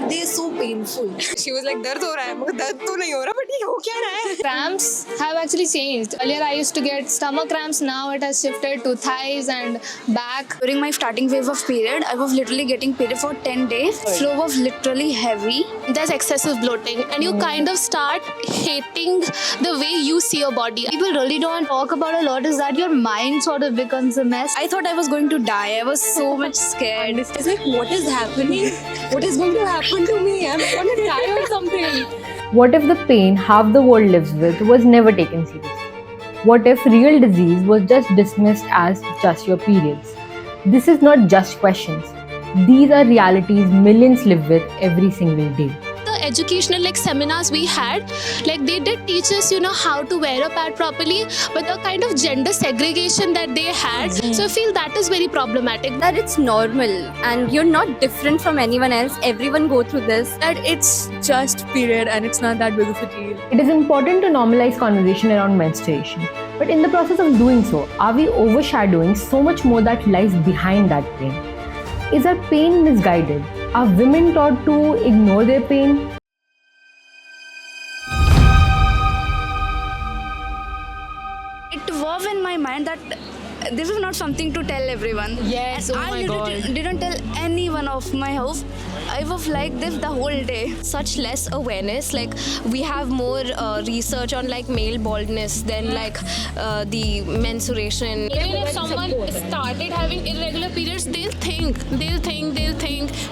but they are so painful. She was like, दर्द हो रहा है, मगर दर्द तो नहीं हो रहा, but ये हो क्या रहा है? Cramps have actually changed. Earlier I used to get stomach cramps, now it has shifted to thighs and back. During my starting wave of period, I was literally getting period for 10 days. Flow was literally heavy. There's excessive bloating and you kind of start hating the way you see your body. People really don't talk about a lot is that your mind sort of becomes a mess. I thought I was going to die. I was so much scared. It's like, what is happening? What is going to happen to me? I'm going to die or something. What if the pain half the world lives with was never taken seriously? What if real disease was just dismissed as just your periods? This is not just questions. These are realities millions live with every single day. The educational seminars we had, they did teach us, how to wear a pad properly, but the kind of gender segregation that they had, so I feel that is very problematic. That it's normal and you're not different from anyone else. Everyone go through this. That it's just period and it's not that big of a deal. It is important to normalize conversation around menstruation. But in the process of doing so, are we overshadowing so much more that lies behind that pain? Is our pain misguided? Are women taught to ignore their pain? It was in my mind that this is not something to tell everyone. Yes, And oh my God. didn't tell anyone of my house. I was like this the whole day. Such less awareness, we have more research on male baldness than the menstruation. Even if someone started having irregular periods, they'll think,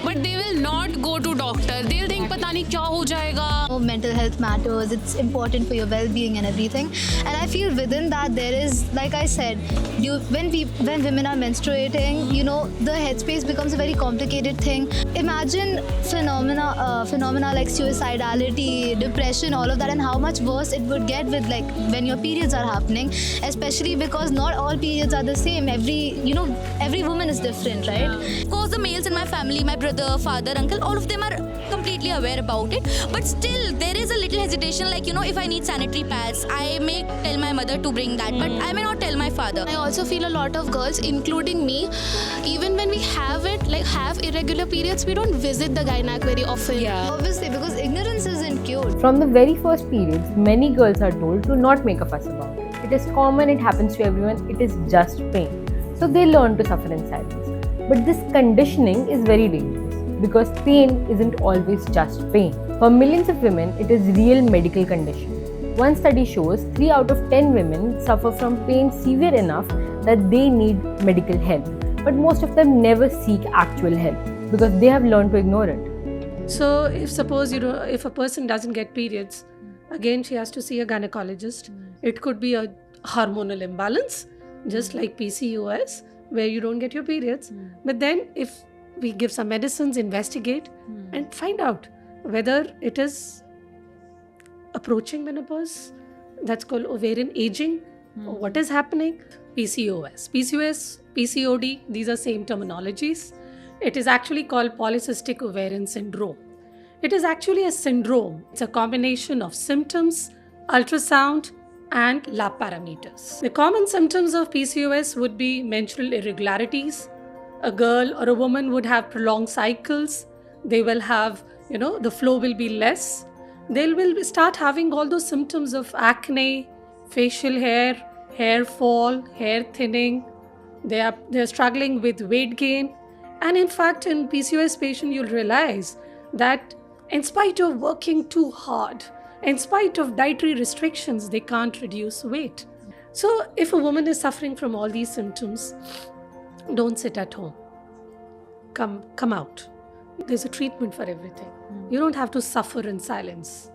but they will not go to doctor. They'll think pata nahi kya ho jayega. Mental health matters, it's important for your well-being and everything, and I feel within that there is, like I said, when women are menstruating, the headspace becomes a very complicated thing. Imagine phenomena like suicidality, depression, all of that, and how much worse it would get with when your periods are happening, especially because not all periods are the same. Every woman is different, right? Of course, the males in my family, my brother, father, uncle, all of them are completely aware about it. But still, there is a little hesitation. If I need sanitary pads, I may tell my mother to bring that, but I may not tell my father. I also feel a lot of girls, including me, even when we have irregular periods, we don't visit the gynac very often. Obviously, because ignorance isn't cute. From the very first periods, many girls are told to not make a fuss about it. It is common, it happens to everyone, it is just pain. So they learn to suffer in silence. But this conditioning is very dangerous because pain isn't always just pain. For millions of women, it is real medical condition. One study shows 3 out of 10 women suffer from pain severe enough that they need medical help. But most of them never seek actual help because they have learned to ignore it. So if suppose, if a person doesn't get periods, again she has to see a gynecologist. It could be a hormonal imbalance, just like PCOS, where you don't get your periods. But then if we give some medicines, investigate and find out whether it is approaching menopause, that's called ovarian aging, or what is happening. PCOS, PCOD, these are same terminologies. It is actually called polycystic ovarian syndrome. It is actually a syndrome. It's a combination of symptoms, ultrasound, and lab parameters. The common symptoms of PCOS would be menstrual irregularities. A girl or a woman would have prolonged cycles. They will have, the flow will be less. They will start having all those symptoms of acne, facial hair fall, hair thinning. They're struggling with weight gain. And in fact, in PCOS patient, you'll realize that in spite of working too hard, in spite of dietary restrictions, they can't reduce weight. So if a woman is suffering from all these symptoms, don't sit at home. Come out. There's a treatment for everything. You don't have to suffer in silence.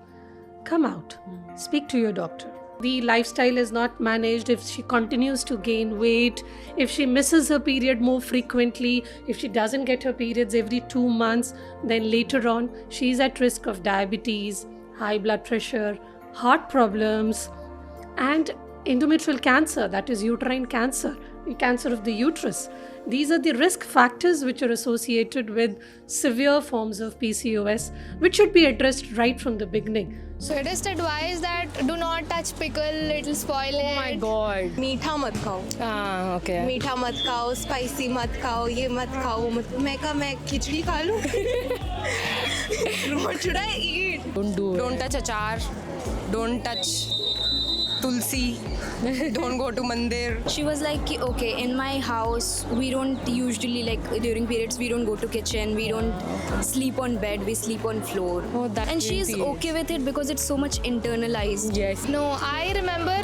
Come out. Speak to your doctor. The lifestyle is not managed. If she continues to gain weight, if she misses her period more frequently, if she doesn't get her periods every 2 months, then later on she's at risk of diabetes, high blood pressure, heart problems, and endometrial cancer, that is uterine cancer, cancer of the uterus. These are the risk factors which are associated with severe forms of PCOS, which should be addressed right from the beginning. So it is advised that do not touch pickle, it'll spoil it. Oh my God. मीठा मत खाओ. Okay. मीठा मत खाओ, spicy मत खाओ, ये मत खाओ, वो मत. मैं खिचड़ी खा लूँ. What should I eat? Don't touch achar. Don't touch tulsi. Don't go to mandir. She was like, "Ki, okay, in my house, we don't usually, like, during periods, we don't go to kitchen, we don't sleep on bed, we sleep on floor. Oh, that And she's really is. okay with it because it's so much internalized. Yes. No, I remember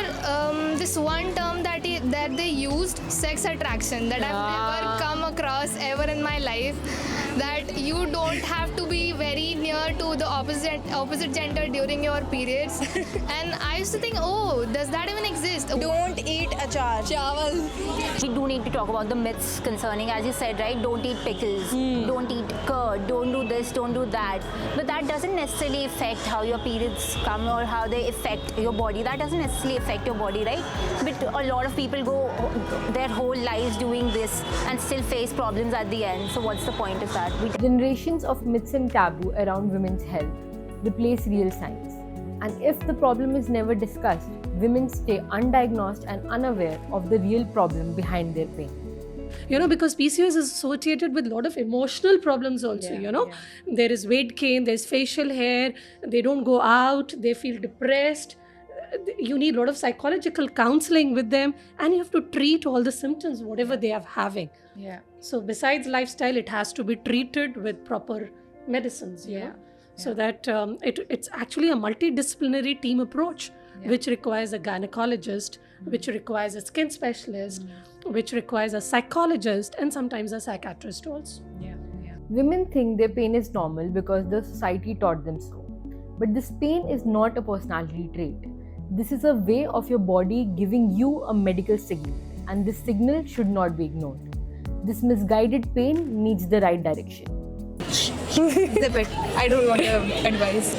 this one term that they used, sex attraction, that I've never come across ever in my life. That you don't have to be very near to the opposite gender during your periods. And I used to think, oh, does that even exist? Don't eat achar. Chawal. We do need to talk about the myths concerning, as you said, right? Don't eat pickles, don't eat curd, don't do this, don't do that. But that doesn't necessarily affect how your periods come or how they affect your body. That doesn't necessarily affect your body, right? But a lot of people go their whole lives doing this and still face problems at the end. So what's the point of that? Generations of myths and taboo around women's health replace real science. And if the problem is never discussed, women stay undiagnosed and unaware of the real problem behind their pain. You know, because PCOS is associated with a lot of emotional problems also, you know. There is weight gain, there's facial hair, they don't go out, they feel depressed. You need a lot of psychological counseling with them, and you have to treat all the symptoms, whatever they are having. Yeah. So besides lifestyle, it has to be treated with proper medicines, you know. So that it's actually a multidisciplinary team approach, which requires a gynecologist, which requires a skin specialist, which requires a psychologist, and sometimes a psychiatrist also. Women think their pain is normal because the society taught them so. But this pain is not a personality trait. This is a way of your body giving you a medical signal, and this signal should not be ignored. This misguided pain needs the right direction. Zip it. I don't want your advice.